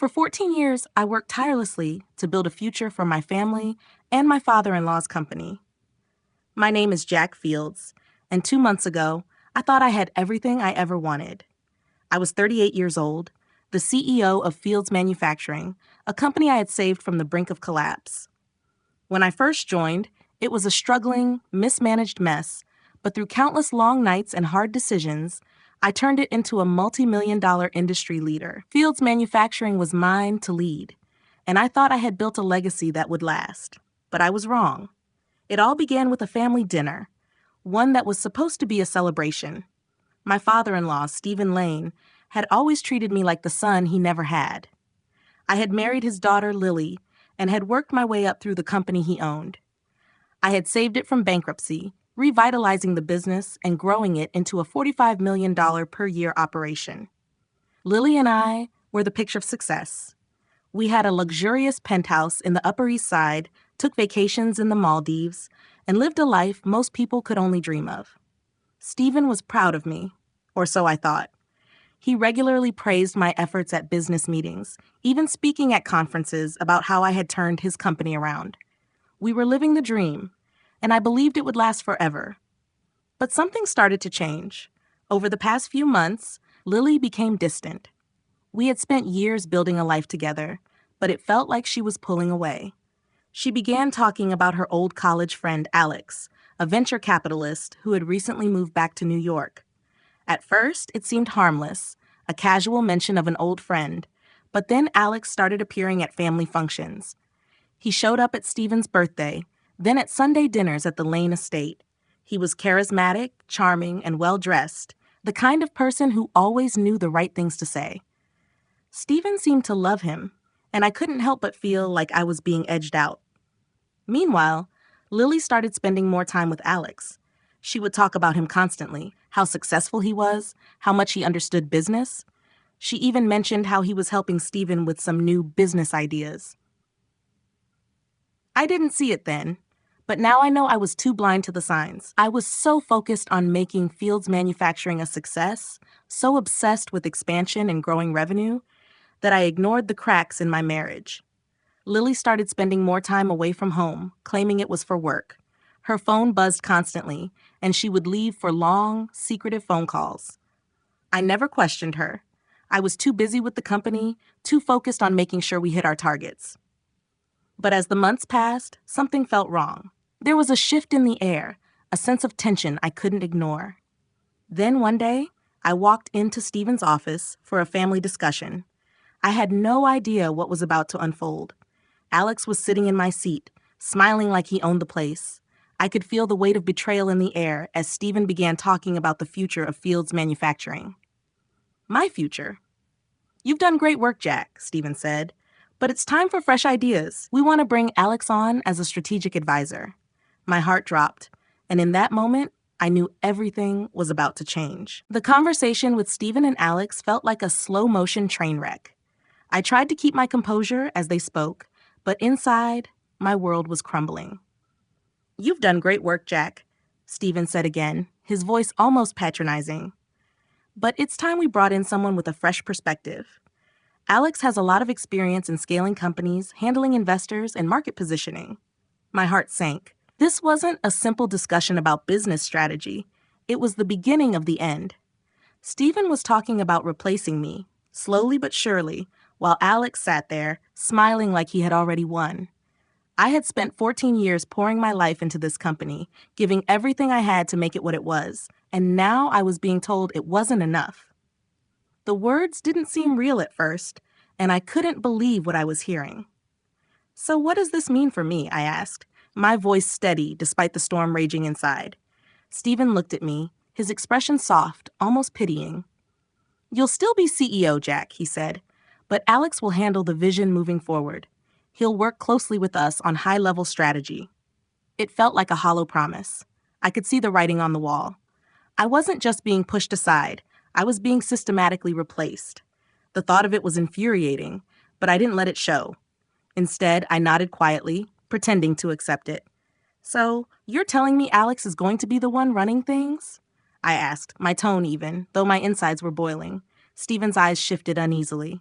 For 14 years, I worked tirelessly to build a future for my family and my father-in-law's company. My name is Jack Fields, and 2 months ago, I thought I had everything I ever wanted. I was 38 years old, the CEO of Fields Manufacturing, a company I had saved from the brink of collapse. When I first joined, it was a struggling, mismanaged mess, but through countless long nights and hard decisions, I turned it into a multi-million-dollar industry leader. Fields Manufacturing was mine to lead, and I thought I had built a legacy that would last. But I was wrong. It all began with a family dinner, one that was supposed to be a celebration. My father-in-law, Stephen Lane, had always treated me like the son he never had. I had married his daughter, Lily, and had worked my way up through the company he owned. I had saved it from bankruptcy, revitalizing the business and growing it into a $45 million per year operation. Lily and I were the picture of success. We had a luxurious penthouse in the Upper East Side, took vacations in the Maldives, and lived a life most people could only dream of. Stephen was proud of me, or so I thought. He regularly praised my efforts at business meetings, even speaking at conferences about how I had turned his company around. We were living the dream, and I believed it would last forever. But something started to change. Over the past few months, Lily became distant. We had spent years building a life together, but it felt like she was pulling away. She began talking about her old college friend, Alex, a venture capitalist who had recently moved back to New York. At first, it seemed harmless, a casual mention of an old friend, but then Alex started appearing at family functions. He showed up at Stephen's birthday, then at Sunday dinners at the Lane estate. He was charismatic, charming, and well-dressed, the kind of person who always knew the right things to say. Stephen seemed to love him, and I couldn't help but feel like I was being edged out. Meanwhile, Lily started spending more time with Alex. She would talk about him constantly, how successful he was, how much he understood business. She even mentioned how he was helping Stephen with some new business ideas. I didn't see it then, but now I know I was too blind to the signs. I was so focused on making Fields Manufacturing a success, so obsessed with expansion and growing revenue, that I ignored the cracks in my marriage. Lily started spending more time away from home, claiming it was for work. Her phone buzzed constantly, and she would leave for long, secretive phone calls. I never questioned her. I was too busy with the company, too focused on making sure we hit our targets. But as the months passed, something felt wrong. There was a shift in the air, a sense of tension I couldn't ignore. Then one day, I walked into Stephen's office for a family discussion. I had no idea what was about to unfold. Alex was sitting in my seat, smiling like he owned the place. I could feel the weight of betrayal in the air as Stephen began talking about the future of Fields Manufacturing. My future? "You've done great work, Jack," Stephen said, "but it's time for fresh ideas. We want to bring Alex on as a strategic advisor." My heart dropped, and in that moment, I knew everything was about to change. The conversation with Stephen and Alex felt like a slow-motion train wreck. I tried to keep my composure as they spoke, but inside, my world was crumbling. "You've done great work, Jack," Stephen said again, his voice almost patronizing. "But it's time we brought in someone with a fresh perspective. Alex has a lot of experience in scaling companies, handling investors, and market positioning." My heart sank. This wasn't a simple discussion about business strategy. It was the beginning of the end. Stephen was talking about replacing me, slowly but surely, while Alex sat there, smiling like he had already won. I had spent 14 years pouring my life into this company, giving everything I had to make it what it was, and now I was being told it wasn't enough. The words didn't seem real at first, and I couldn't believe what I was hearing. "So what does this mean for me?" I asked, my voice steady despite the storm raging inside. Stephen looked at me, his expression soft, almost pitying. "You'll still be CEO, Jack," he said, "but Alex will handle the vision moving forward. He'll work closely with us on high-level strategy." It felt like a hollow promise. I could see the writing on the wall. I wasn't just being pushed aside. I was being systematically replaced. The thought of it was infuriating, but I didn't let it show. Instead, I nodded quietly, pretending to accept it. "So, you're telling me Alex is going to be the one running things?" I asked, my tone even, though my insides were boiling. Stephen's eyes shifted uneasily.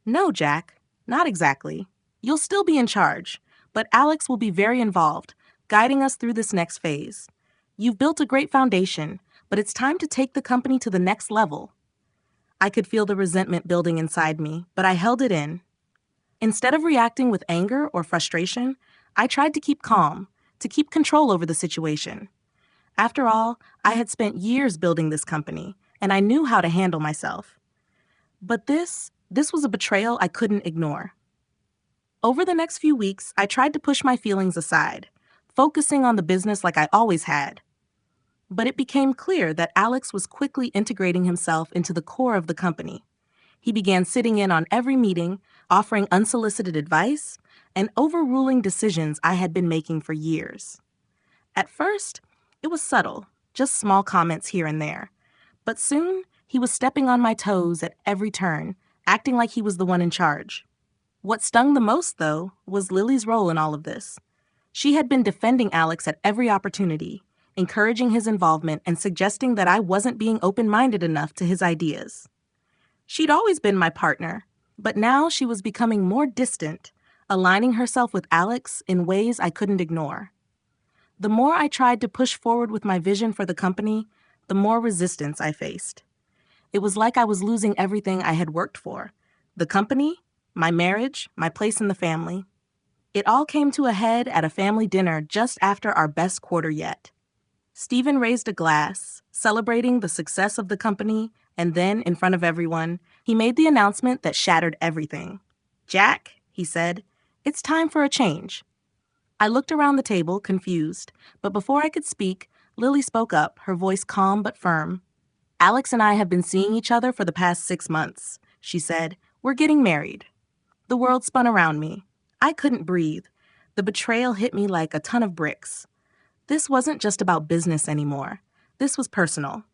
No, Jack, not exactly. You'll still be in charge, but Alex will be very involved, guiding us through this next phase. You've built a great foundation, but it's time to take the company to the next level. I could feel the resentment building inside me, but I held it in. Instead of reacting with anger or frustration, I tried to keep calm, to keep control over the situation. After all, I had spent years building this company, and I knew how to handle myself. But this was a betrayal I couldn't ignore. Over the next few weeks, I tried to push my feelings aside, focusing on the business like I always had. But it became clear that Alex was quickly integrating himself into the core of the company. He began sitting in on every meeting, offering unsolicited advice, and overruling decisions I had been making for years. At first, it was subtle, just small comments here and there. But soon, he was stepping on my toes at every turn, acting like he was the one in charge. What stung the most, though, was Lily's role in all of this. She had been defending Alex at every opportunity, encouraging his involvement and suggesting that I wasn't being open-minded enough to his ideas. She'd always been my partner, but now she was becoming more distant, aligning herself with Alex in ways I couldn't ignore. The more I tried to push forward with my vision for the company, the more resistance I faced. It was like I was losing everything I had worked for: the company, my marriage, my place in the family. It all came to a head at a family dinner just after our best quarter yet. Stephen raised a glass, celebrating the success of the company, and then, in front of everyone, he made the announcement that shattered everything. "Jack," he said, "it's time for a change." I looked around the table, confused, but before I could speak, Lily spoke up, her voice calm but firm. "Alex and I have been seeing each other for the past 6 months," she said. "We're getting married." The world spun around me. I couldn't breathe. The betrayal hit me like a ton of bricks. This wasn't just about business anymore. This was personal.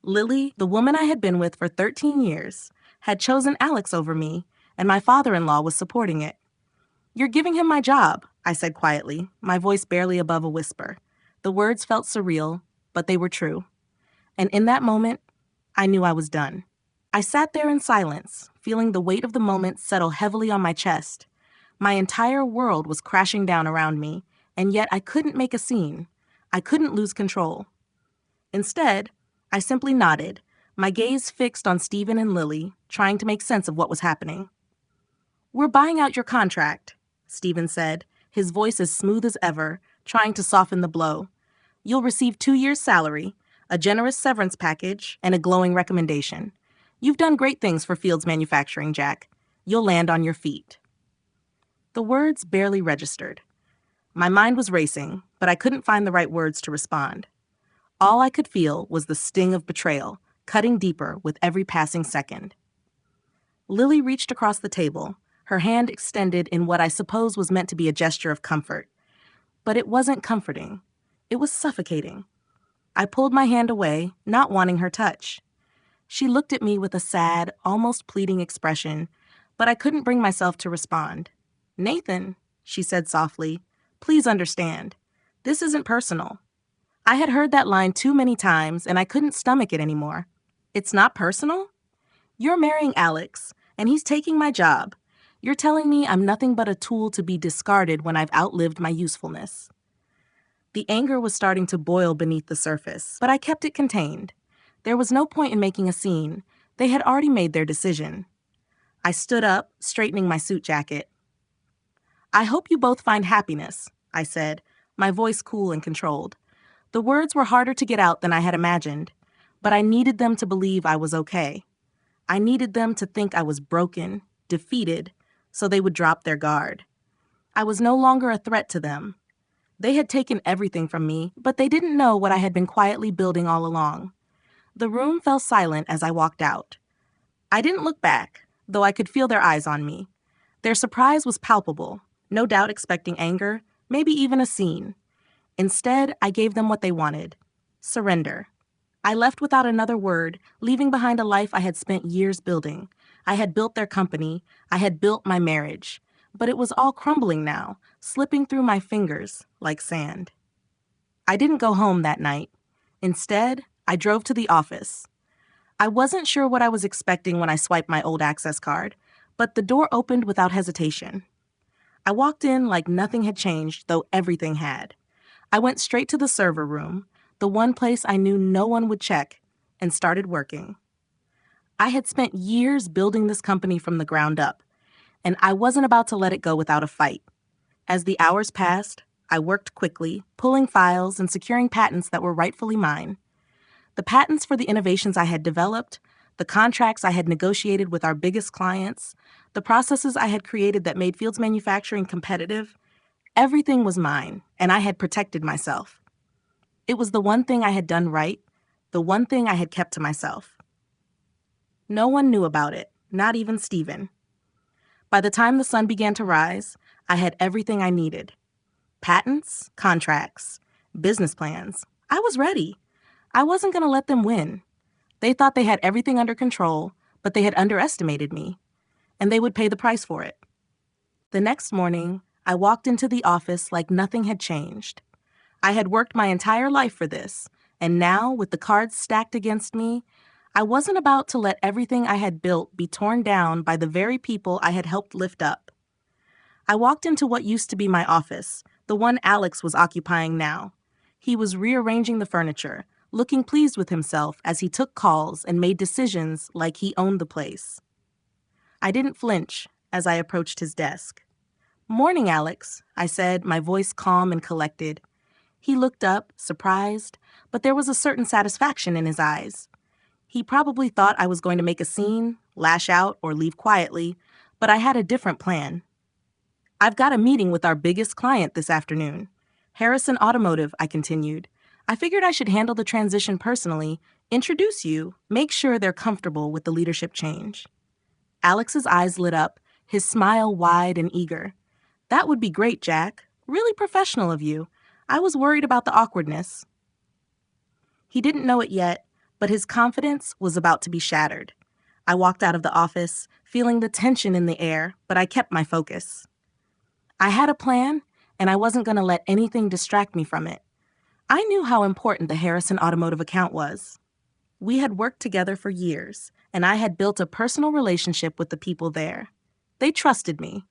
Lily, the woman I had been with for 13 years, had chosen Alex over me, and my father-in-law was supporting it. "You're giving him my job," I said quietly, my voice barely above a whisper. The words felt surreal, but they were true. And in that moment, I knew I was done. I sat there in silence, feeling the weight of the moment settle heavily on my chest. My entire world was crashing down around me, and yet I couldn't make a scene. I couldn't lose control. Instead, I simply nodded, my gaze fixed on Stephen and Lily, trying to make sense of what was happening. "We're buying out your contract," Stephen said, his voice as smooth as ever, trying to soften the blow. "You'll receive 2 years' salary, a generous severance package, and a glowing recommendation. You've done great things for Fields Manufacturing, Jack. You'll land on your feet." The words barely registered. My mind was racing, but I couldn't find the right words to respond. All I could feel was the sting of betrayal, cutting deeper with every passing second. Lily reached across the table, her hand extended in what I suppose was meant to be a gesture of comfort. But it wasn't comforting. It was suffocating. I pulled my hand away, not wanting her touch. She looked at me with a sad, almost pleading expression, but I couldn't bring myself to respond. "Nathan," she said softly, "please understand. This isn't personal." I had heard that line too many times, and I couldn't stomach it anymore. "It's not personal? You're marrying Alex, and he's taking my job. You're telling me I'm nothing but a tool to be discarded when I've outlived my usefulness." The anger was starting to boil beneath the surface, but I kept it contained. There was no point in making a scene. They had already made their decision. I stood up, straightening my suit jacket. "I hope you both find happiness," I said, my voice cool and controlled. The words were harder to get out than I had imagined, but I needed them to believe I was okay. I needed them to think I was broken, defeated, so they would drop their guard. I was no longer a threat to them. They had taken everything from me, but they didn't know what I had been quietly building all along. The room fell silent as I walked out. I didn't look back, though I could feel their eyes on me. Their surprise was palpable, no doubt expecting anger, maybe even a scene. Instead, I gave them what they wanted: surrender. I left without another word, leaving behind a life I had spent years building. I had built their company. I had built my marriage. But it was all crumbling now, slipping through my fingers like sand. I didn't go home that night. Instead, I drove to the office. I wasn't sure what I was expecting when I swiped my old access card, But the door opened without hesitation. I walked in like nothing had changed, though everything had. I went straight to the server room, the one place I knew no one would check, and started working. I had spent years building this company from the ground up, and I wasn't about to let it go without a fight. As the hours passed, I worked quickly, pulling files and securing patents that were rightfully mine. The patents for the innovations I had developed, the contracts I had negotiated with our biggest clients, the processes I had created that made Fields Manufacturing competitive, everything was mine, and I had protected myself. It was the one thing I had done right, the one thing I had kept to myself. No one knew about it, not even Stephen. By the time the sun began to rise, I had everything I needed. Patents, contracts, business plans. I was ready. I wasn't going to let them win. They thought they had everything under control, but they had underestimated me, and they would pay the price for it. The next morning, I walked into the office like nothing had changed. I had worked my entire life for this, and now, with the cards stacked against me, I wasn't about to let everything I had built be torn down by the very people I had helped lift up. I walked into what used to be my office, the one Alex was occupying now. He was rearranging the furniture, looking pleased with himself as he took calls and made decisions like he owned the place. I didn't flinch as I approached his desk. "Morning, Alex," I said, my voice calm and collected. He looked up, surprised, but there was a certain satisfaction in his eyes. He probably thought I was going to make a scene, lash out, or leave quietly, but I had a different plan. "I've got a meeting with our biggest client this afternoon. Harrison Automotive," I continued. "I figured I should handle the transition personally, introduce you, make sure they're comfortable with the leadership change." Alex's eyes lit up, his smile wide and eager. "That would be great, Jack. Really professional of you. I was worried about the awkwardness." He didn't know it yet, but his confidence was about to be shattered. I walked out of the office, feeling the tension in the air, but I kept my focus. I had a plan, and I wasn't going to let anything distract me from it. I knew how important the Harrison Automotive account was. We had worked together for years, and I had built a personal relationship with the people there. They trusted me.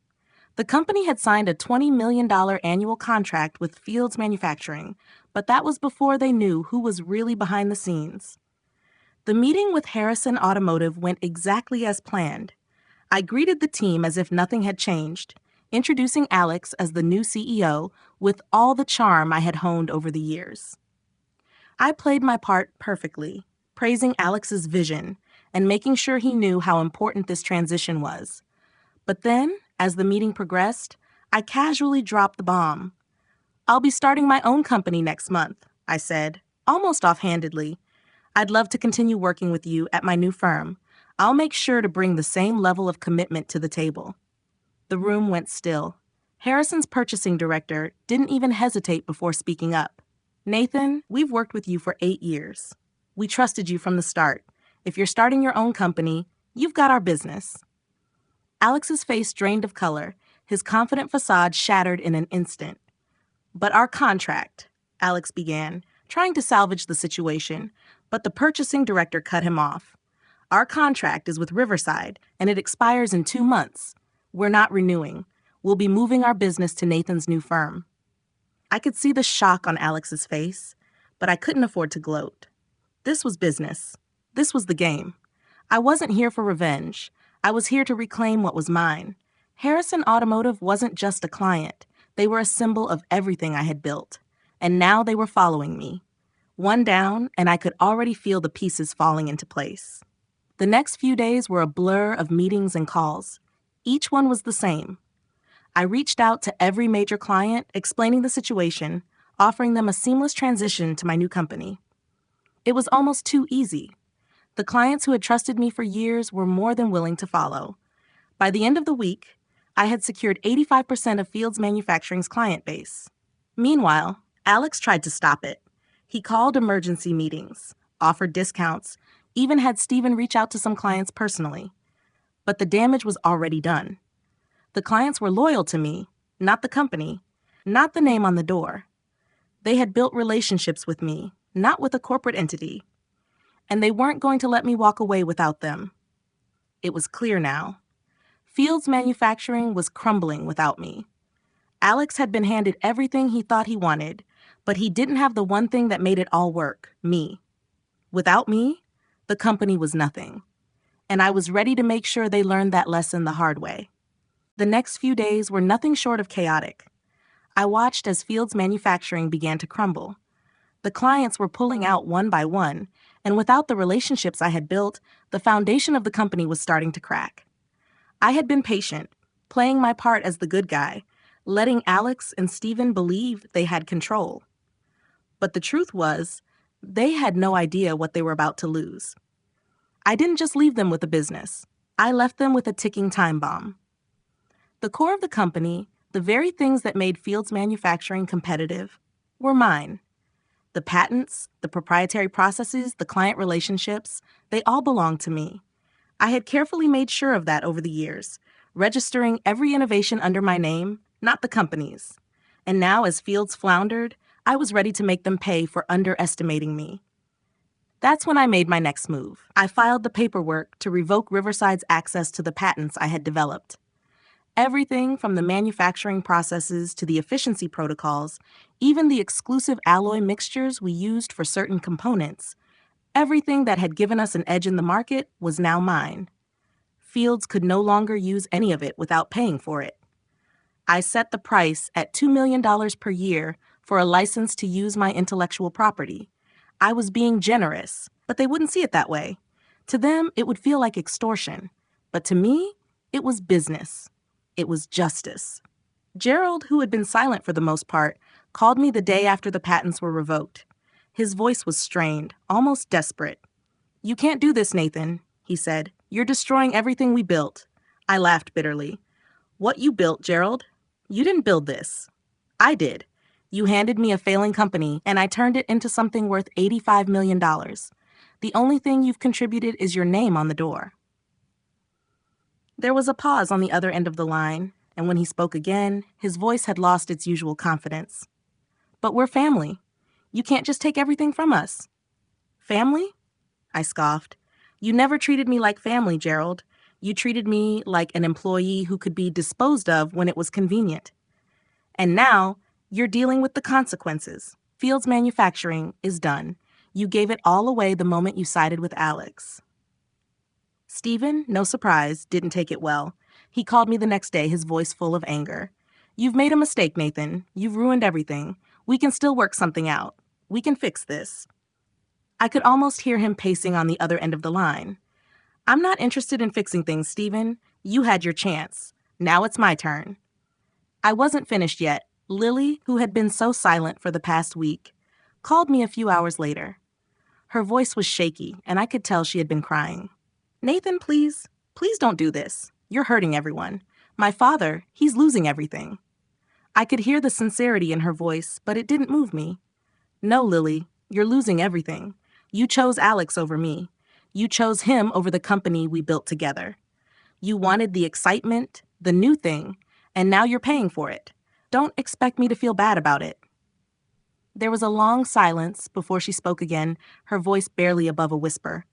The company had signed a $20 million annual contract with Fields Manufacturing, but that was before they knew who was really behind the scenes. The meeting with Harrison Automotive went exactly as planned. I greeted the team as if nothing had changed, introducing Alex as the new CEO with all the charm I had honed over the years. I played my part perfectly, praising Alex's vision and making sure he knew how important this transition was. But then, as the meeting progressed, I casually dropped the bomb. "I'll be starting my own company next month," I said, almost offhandedly. "I'd love to continue working with you at my new firm. I'll make sure to bring the same level of commitment to the table." The room went still. Harrison's purchasing director didn't even hesitate before speaking up. "Nathan, we've worked with you for 8 years. We trusted you from the start. If you're starting your own company, you've got our business." Alex's face drained of color, his confident facade shattered in an instant. "But our contract," Alex began, trying to salvage the situation, but the purchasing director cut him off. "Our contract is with Riverside, and it expires in 2 months. We're not renewing. We'll be moving our business to Nathan's new firm." I could see the shock on Alex's face, but I couldn't afford to gloat. This was business. This was the game. I wasn't here for revenge. I was here to reclaim what was mine. Harrison Automotive wasn't just a client. They were a symbol of everything I had built. And now they were following me. One down, and I could already feel the pieces falling into place. The next few days were a blur of meetings and calls. Each one was the same. I reached out to every major client, explaining the situation, offering them a seamless transition to my new company. It was almost too easy. The clients who had trusted me for years were more than willing to follow. By the end of the week, I had secured 85% of Fields Manufacturing's client base. Meanwhile, Alex tried to stop it. He called emergency meetings, offered discounts, even had Stephen reach out to some clients personally. But the damage was already done. The clients were loyal to me, not the company, not the name on the door. They had built relationships with me, not with a corporate entity. And they weren't going to let me walk away without them. It was clear now. Fields Manufacturing was crumbling without me. Alex had been handed everything he thought he wanted, but he didn't have the one thing that made it all work, me. Without me, the company was nothing. And I was ready to make sure they learned that lesson the hard way. The next few days were nothing short of chaotic. I watched as Fields Manufacturing began to crumble. The clients were pulling out one by one, and without the relationships I had built, the foundation of the company was starting to crack. I had been patient, playing my part as the good guy, letting Alex and Steven believe they had control. But the truth was, they had no idea what they were about to lose. I didn't just leave them with a business. I left them with a ticking time bomb. The core of the company, the very things that made Fields Manufacturing competitive, were mine. The patents, the proprietary processes, the client relationships, they all belonged to me. I had carefully made sure of that over the years, registering every innovation under my name, not the company's. And now, as Fields floundered, I was ready to make them pay for underestimating me. That's when I made my next move. I filed the paperwork to revoke Riverside's access to the patents I had developed. Everything from the manufacturing processes to the efficiency protocols, even the exclusive alloy mixtures we used for certain components, everything that had given us an edge in the market was now mine. Fields could no longer use any of it without paying for it. I set the price at $2 million per year for a license to use my intellectual property. I was being generous, but they wouldn't see it that way. To them, it would feel like extortion. But to me, it was business. It was justice. Gerald, who had been silent for the most part, called me the day after the patents were revoked. His voice was strained, almost desperate. "You can't do this, Nathan," he said. "You're destroying everything we built." I laughed bitterly. "What you built, Gerald? You didn't build this. I did. You handed me a failing company, and I turned it into something worth $85 million. The only thing you've contributed is your name on the door." There was a pause on the other end of the line, and when he spoke again, his voice had lost its usual confidence. "But we're family. You can't just take everything from us." "Family?" I scoffed. "You never treated me like family, Gerald. You treated me like an employee who could be disposed of when it was convenient. And now, you're dealing with the consequences. Fields Manufacturing is done. You gave it all away the moment you sided with Alex." Steven, no surprise, didn't take it well. He called me the next day, his voice full of anger. "You've made a mistake, Nathan. You've ruined everything. We can still work something out. We can fix this." I could almost hear him pacing on the other end of the line. "I'm not interested in fixing things, Steven. You had your chance. Now it's my turn." I wasn't finished yet. Lily, who had been so silent for the past week, called me a few hours later. Her voice was shaky, and I could tell she had been crying. "Nathan, please don't do this. You're hurting everyone. My father, he's losing everything." I could hear the sincerity in her voice, but it didn't move me. "No, Lily, you're losing everything. You chose Alex over me. You chose him over the company we built together. You wanted the excitement, the new thing, and now you're paying for it. Don't expect me to feel bad about it." There was a long silence before she spoke again, her voice barely above a whisper.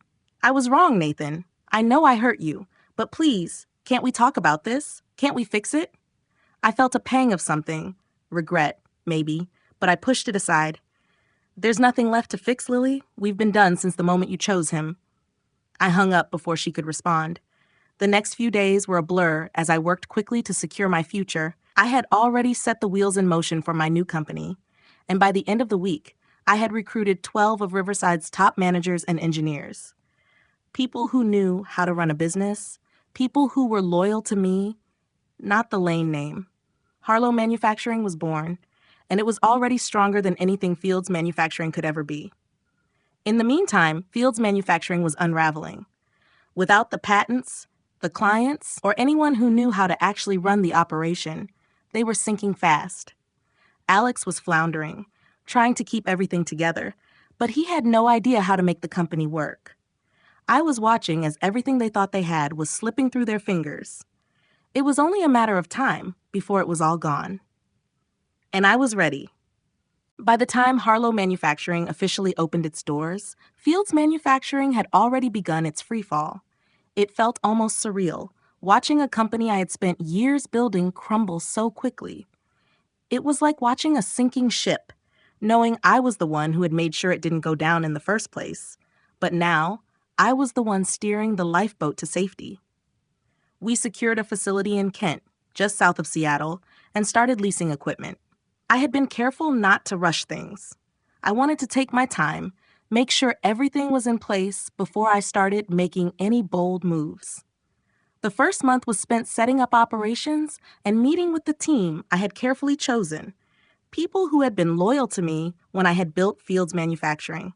"I was wrong, Nathan. I know I hurt you, but please, can't we talk about this? Can't we fix it?" I felt a pang of something, regret, maybe, but I pushed it aside. "There's nothing left to fix, Lily. We've been done since the moment you chose him." I hung up before she could respond. The next few days were a blur as I worked quickly to secure my future. I had already set the wheels in motion for my new company, and by the end of the week, I had recruited 12 of Riverside's top managers and engineers. People who knew how to run a business, people who were loyal to me, not the lane name. Harlow Manufacturing was born, and it was already stronger than anything Fields Manufacturing could ever be. In the meantime, Fields Manufacturing was unraveling. Without the patents, the clients, or anyone who knew how to actually run the operation, they were sinking fast. Alex was floundering, trying to keep everything together, but he had no idea how to make the company work. I was watching as everything they thought they had was slipping through their fingers. It was only a matter of time before it was all gone. And I was ready. By the time Harlow Manufacturing officially opened its doors, Fields Manufacturing had already begun its freefall. It felt almost surreal, watching a company I had spent years building crumble so quickly. It was like watching a sinking ship, knowing I was the one who had made sure it didn't go down in the first place. But now, I was the one steering the lifeboat to safety. We secured a facility in Kent, just south of Seattle, and started leasing equipment. I had been careful not to rush things. I wanted to take my time, make sure everything was in place before I started making any bold moves. The first month was spent setting up operations and meeting with the team I had carefully chosen, people who had been loyal to me when I had built Fields Manufacturing.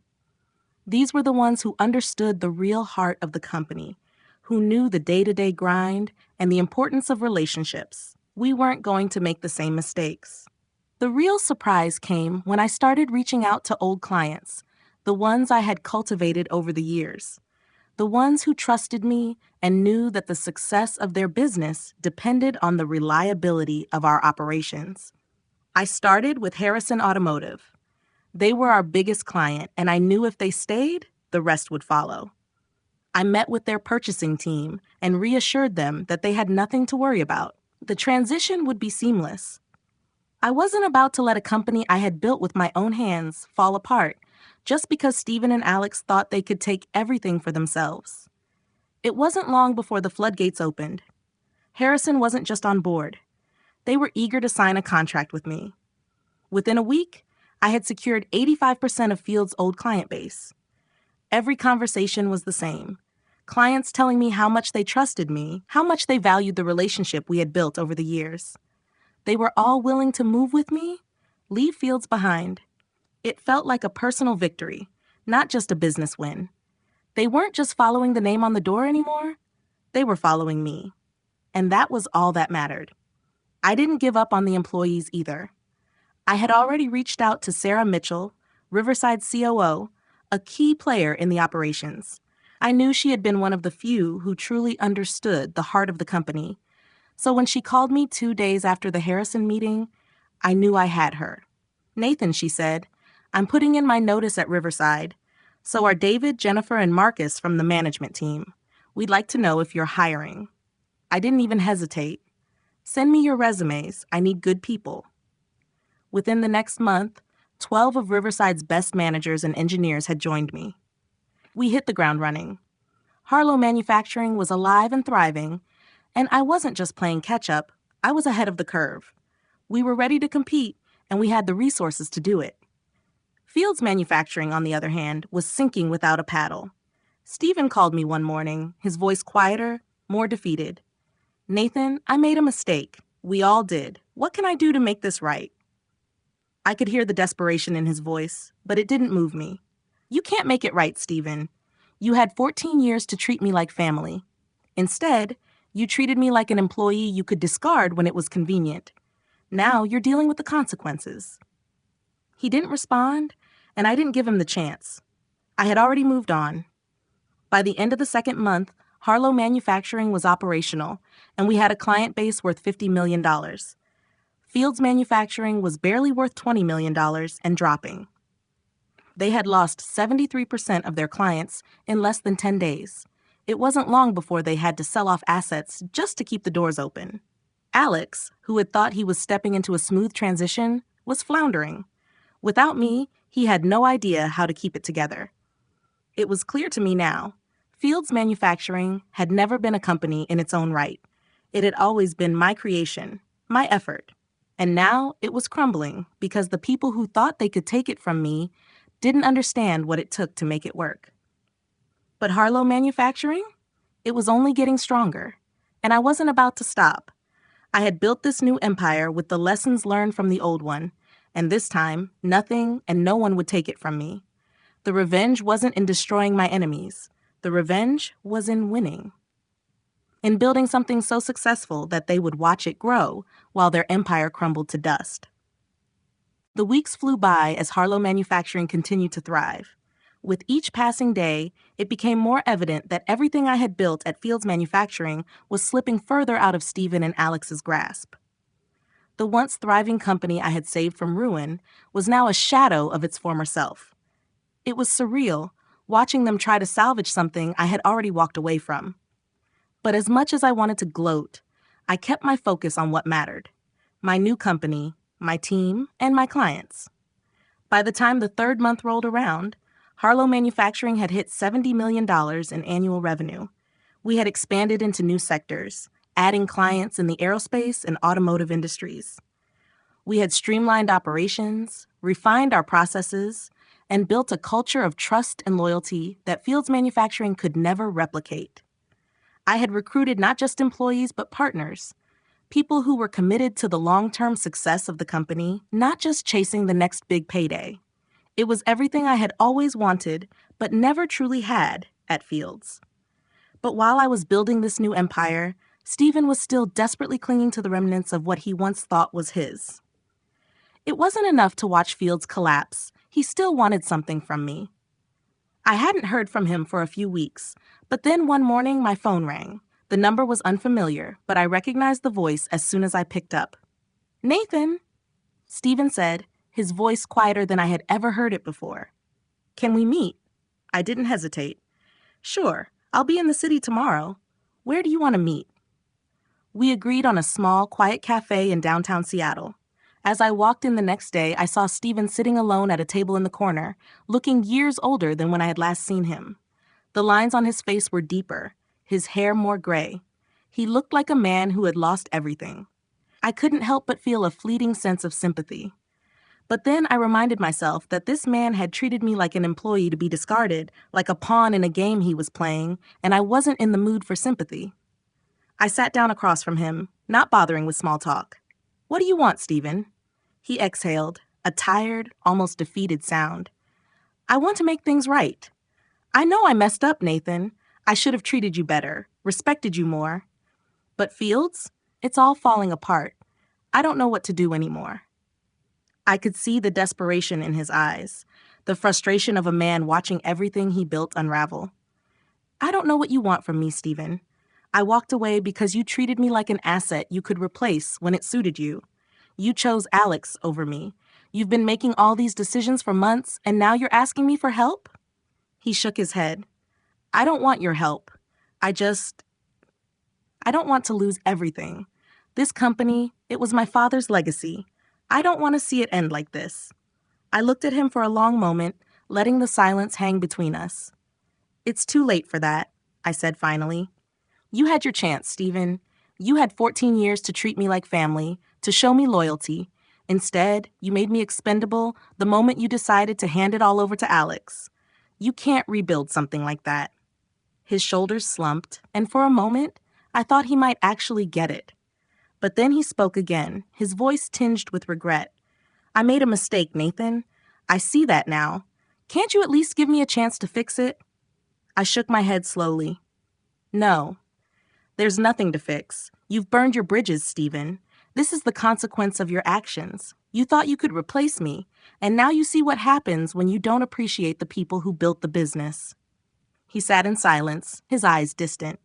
These were the ones who understood the real heart of the company, who knew the day-to-day grind and the importance of relationships. We weren't going to make the same mistakes. The real surprise came when I started reaching out to old clients, the ones I had cultivated over the years, the ones who trusted me and knew that the success of their business depended on the reliability of our operations. I started with Harrison Automotive. They were our biggest client, and I knew if they stayed, the rest would follow. I met with their purchasing team and reassured them that they had nothing to worry about. The transition would be seamless. I wasn't about to let a company I had built with my own hands fall apart just because Stephen and Alex thought they could take everything for themselves. It wasn't long before the floodgates opened. Harrison wasn't just on board. They were eager to sign a contract with me. Within a week, I had secured 85% of Field's old client base. Every conversation was the same. Clients telling me how much they trusted me, how much they valued the relationship we had built over the years. They were all willing to move with me, leave Fields behind. It felt like a personal victory, not just a business win. They weren't just following the name on the door anymore. They were following me. And that was all that mattered. I didn't give up on the employees either. I had already reached out to Sarah Mitchell, Riverside's COO, a key player in the operations. I knew she had been one of the few who truly understood the heart of the company. So when she called me 2 days after the Harrison meeting, I knew I had her. "Nathan," she said, "I'm putting in my notice at Riverside. So are David, Jennifer, and Marcus from the management team. We'd like to know if you're hiring." I didn't even hesitate. "Send me your resumes. I need good people." Within the next month, 12 of Riverside's best managers and engineers had joined me. We hit the ground running. Harlow Manufacturing was alive and thriving, and I wasn't just playing catch-up, I was ahead of the curve. We were ready to compete, and we had the resources to do it. Fields Manufacturing, on the other hand, was sinking without a paddle. Stephen called me one morning, his voice quieter, more defeated. "Nathan, I made a mistake. We all did. What can I do to make this right?" I could hear the desperation in his voice, but it didn't move me. "You can't make it right, Stephen. You had 14 years to treat me like family. Instead, you treated me like an employee you could discard when it was convenient. Now you're dealing with the consequences." He didn't respond, and I didn't give him the chance. I had already moved on. By the end of the second month, Harlow Manufacturing was operational, and we had a client base worth $50 million. Fields Manufacturing was barely worth $20 million and dropping. They had lost 73% of their clients in less than 10 days. It wasn't long before they had to sell off assets just to keep the doors open. Alex, who had thought he was stepping into a smooth transition, was floundering. Without me, he had no idea how to keep it together. It was clear to me now. Fields Manufacturing had never been a company in its own right. It had always been my creation, my effort. And now it was crumbling because the people who thought they could take it from me didn't understand what it took to make it work. But Harlow Manufacturing? It was only getting stronger, and I wasn't about to stop. I had built this new empire with the lessons learned from the old one, and this time, nothing and no one would take it from me. The revenge wasn't in destroying my enemies. The revenge was in winning. In building something so successful that they would watch it grow while their empire crumbled to dust. The weeks flew by as Harlow Manufacturing continued to thrive. With each passing day, it became more evident that everything I had built at Fields Manufacturing was slipping further out of Stephen and Alex's grasp. The once thriving company I had saved from ruin was now a shadow of its former self. It was surreal, watching them try to salvage something I had already walked away from. But as much as I wanted to gloat, I kept my focus on what mattered: my new company, my team, and my clients. By the time the third month rolled around, Harlow Manufacturing had hit $70 million in annual revenue. We had expanded into new sectors, adding clients in the aerospace and automotive industries. We had streamlined operations, refined our processes, and built a culture of trust and loyalty that Fields Manufacturing could never replicate. I had recruited not just employees but partners, people who were committed to the long-term success of the company, not just chasing the next big payday. It was everything I had always wanted but never truly had at Fields. But while I was building this new empire, Stephen was still desperately clinging to the remnants of what he once thought was his. It wasn't enough to watch Fields collapse. He still wanted something from me. I hadn't heard from him for a few weeks, but then one morning my phone rang. The number was unfamiliar, but I recognized the voice as soon as I picked up. "Nathan," Stephen said, his voice quieter than I had ever heard it before. "Can we meet?" I didn't hesitate. "Sure, I'll be in the city tomorrow. Where do you want to meet?" We agreed on a small, quiet cafe in downtown Seattle. As I walked in the next day, I saw Stephen sitting alone at a table in the corner, looking years older than when I had last seen him. The lines on his face were deeper, his hair more gray. He looked like a man who had lost everything. I couldn't help but feel a fleeting sense of sympathy. But then I reminded myself that this man had treated me like an employee to be discarded, like a pawn in a game he was playing, and I wasn't in the mood for sympathy. I sat down across from him, not bothering with small talk. "What do you want, Stephen?" He exhaled, a tired, almost defeated sound. "I want to make things right. I know I messed up, Nathan. I should have treated you better, respected you more. But Fields, it's all falling apart. I don't know what to do anymore." I could see the desperation in his eyes, the frustration of a man watching everything he built unravel. "I don't know what you want from me, Stephen. I walked away because you treated me like an asset you could replace when it suited you. You chose Alex over me. You've been making all these decisions for months, and now you're asking me for help?" He shook his head. "I don't want your help. I don't want to lose everything. This company, it was my father's legacy. I don't want to see it end like this." I looked at him for a long moment, letting the silence hang between us. "It's too late for that," I said finally. "You had your chance, Stephen. You had 14 years to treat me like family, to show me loyalty. Instead, you made me expendable the moment you decided to hand it all over to Alex. You can't rebuild something like that." His shoulders slumped, and for a moment, I thought he might actually get it. But then he spoke again, his voice tinged with regret. "I made a mistake, Nathan. I see that now. Can't you at least give me a chance to fix it?" I shook my head slowly. "No. There's nothing to fix. You've burned your bridges, Stephen. This is the consequence of your actions. You thought you could replace me, and now you see what happens when you don't appreciate the people who built the business." He sat in silence, his eyes distant.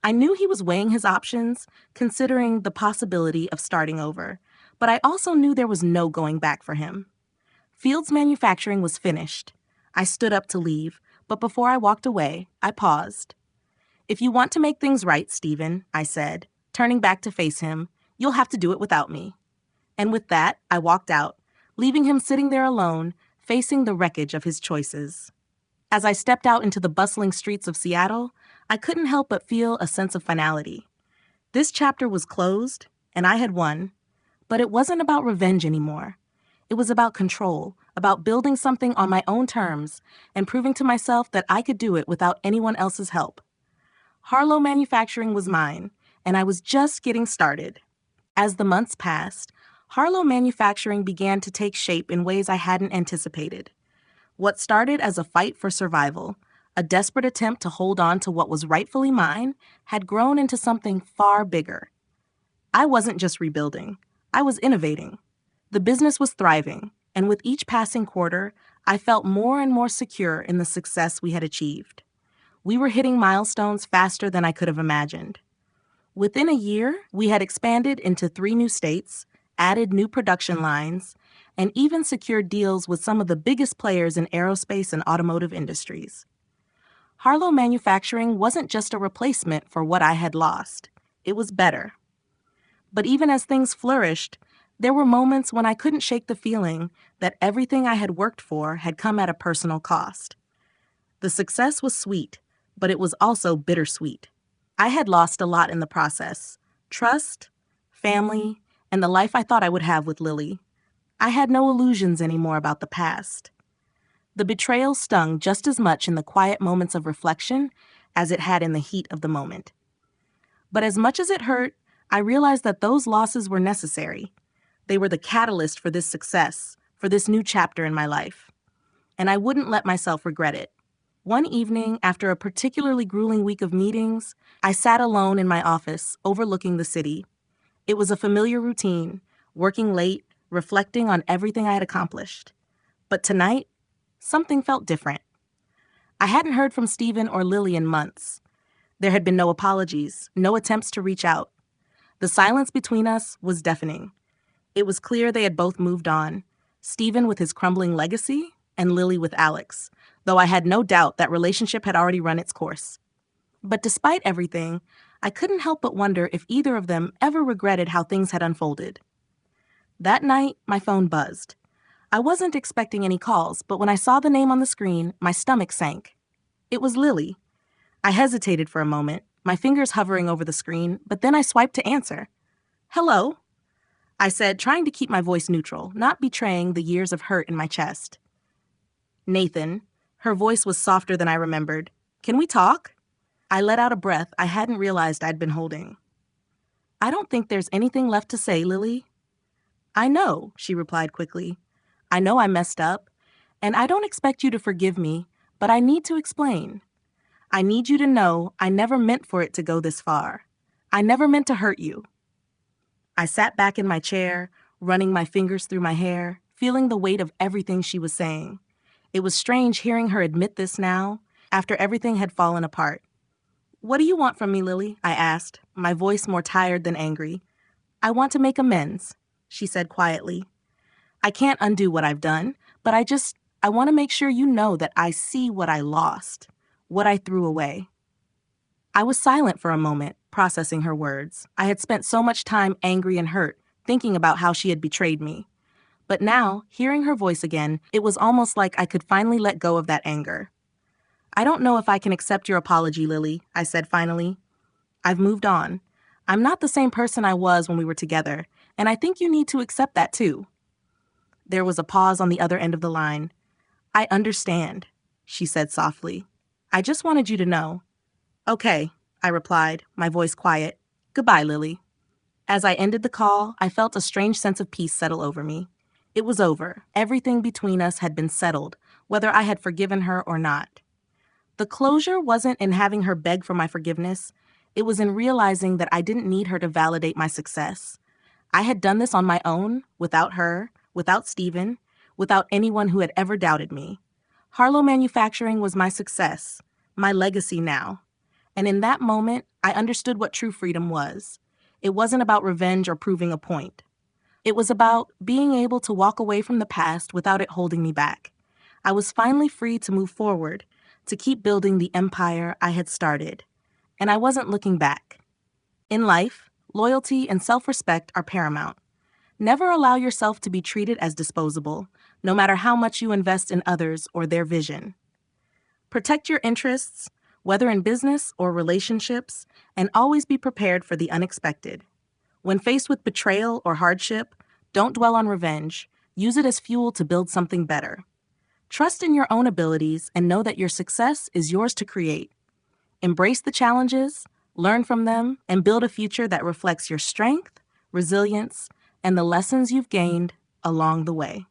I knew he was weighing his options, considering the possibility of starting over, but I also knew there was no going back for him. Fields Manufacturing was finished. I stood up to leave, but before I walked away, I paused. "If you want to make things right, Stephen," I said, turning back to face him, "you'll have to do it without me." And with that, I walked out, leaving him sitting there alone, facing the wreckage of his choices. As I stepped out into the bustling streets of Seattle, I couldn't help but feel a sense of finality. This chapter was closed, and I had won. But it wasn't about revenge anymore. It was about control, about building something on my own terms, and proving to myself that I could do it without anyone else's help. Harlow Manufacturing was mine, and I was just getting started. As the months passed, Harlow Manufacturing began to take shape in ways I hadn't anticipated. What started as a fight for survival, a desperate attempt to hold on to what was rightfully mine, had grown into something far bigger. I wasn't just rebuilding. I was innovating. The business was thriving, and with each passing quarter, I felt more and more secure in the success we had achieved. We were hitting milestones faster than I could have imagined. Within a year, we had expanded into 3 new states, added new production lines, and even secured deals with some of the biggest players in aerospace and automotive industries. Harlow Manufacturing wasn't just a replacement for what I had lost. It was better. But even as things flourished, there were moments when I couldn't shake the feeling that everything I had worked for had come at a personal cost. The success was sweet, but it was also bittersweet. I had lost a lot in the process: trust, family, and the life I thought I would have with Lily. I had no illusions anymore about the past. The betrayal stung just as much in the quiet moments of reflection as it had in the heat of the moment. But as much as it hurt, I realized that those losses were necessary. They were the catalyst for this success, for this new chapter in my life. And I wouldn't let myself regret it. One evening, after a particularly grueling week of meetings, I sat alone in my office, overlooking the city. It was a familiar routine, working late, reflecting on everything I had accomplished. But tonight, something felt different. I hadn't heard from Stephen or Lily in months. There had been no apologies, no attempts to reach out. The silence between us was deafening. It was clear they had both moved on, Stephen with his crumbling legacy and Lily with Alex, though I had no doubt that relationship had already run its course. But despite everything, I couldn't help but wonder if either of them ever regretted how things had unfolded. That night, my phone buzzed. I wasn't expecting any calls, but when I saw the name on the screen, my stomach sank. It was Lily. I hesitated for a moment, my fingers hovering over the screen, but then I swiped to answer. "Hello," I said, trying to keep my voice neutral, not betraying the years of hurt in my chest. "Nathan." Her voice was softer than I remembered. "Can we talk?" I let out a breath I hadn't realized I'd been holding. "I don't think there's anything left to say, Lily." "I know," she replied quickly. "I know I messed up, and I don't expect you to forgive me, but I need to explain. I need you to know I never meant for it to go this far. I never meant to hurt you." I sat back in my chair, running my fingers through my hair, feeling the weight of everything she was saying. It was strange hearing her admit this now, after everything had fallen apart. "What do you want from me, Lily?" I asked, my voice more tired than angry. "I want to make amends," she said quietly. "I can't undo what I've done, but I want to make sure you know that I see what I lost, what I threw away." I was silent for a moment, processing her words. I had spent so much time angry and hurt, thinking about how she had betrayed me. But now, hearing her voice again, it was almost like I could finally let go of that anger. "I don't know if I can accept your apology, Lily," I said finally. "I've moved on. I'm not the same person I was when we were together, and I think you need to accept that too." There was a pause on the other end of the line. "I understand," she said softly. "I just wanted you to know." "Okay," I replied, my voice quiet. "Goodbye, Lily." As I ended the call, I felt a strange sense of peace settle over me. It was over. Everything between us had been settled, whether I had forgiven her or not. The closure wasn't in having her beg for my forgiveness. It was in realizing that I didn't need her to validate my success. I had done this on my own, without her, without Stephen, without anyone who had ever doubted me. Harlow Manufacturing was my success, my legacy now. And in that moment, I understood what true freedom was. It wasn't about revenge or proving a point. It was about being able to walk away from the past without it holding me back. I was finally free to move forward, to keep building the empire I had started. And I wasn't looking back. In life, loyalty and self-respect are paramount. Never allow yourself to be treated as disposable, no matter how much you invest in others or their vision. Protect your interests, whether in business or relationships, and always be prepared for the unexpected. When faced with betrayal or hardship, don't dwell on revenge. Use it as fuel to build something better. Trust in your own abilities and know that your success is yours to create. Embrace the challenges, learn from them, and build a future that reflects your strength, resilience, and the lessons you've gained along the way.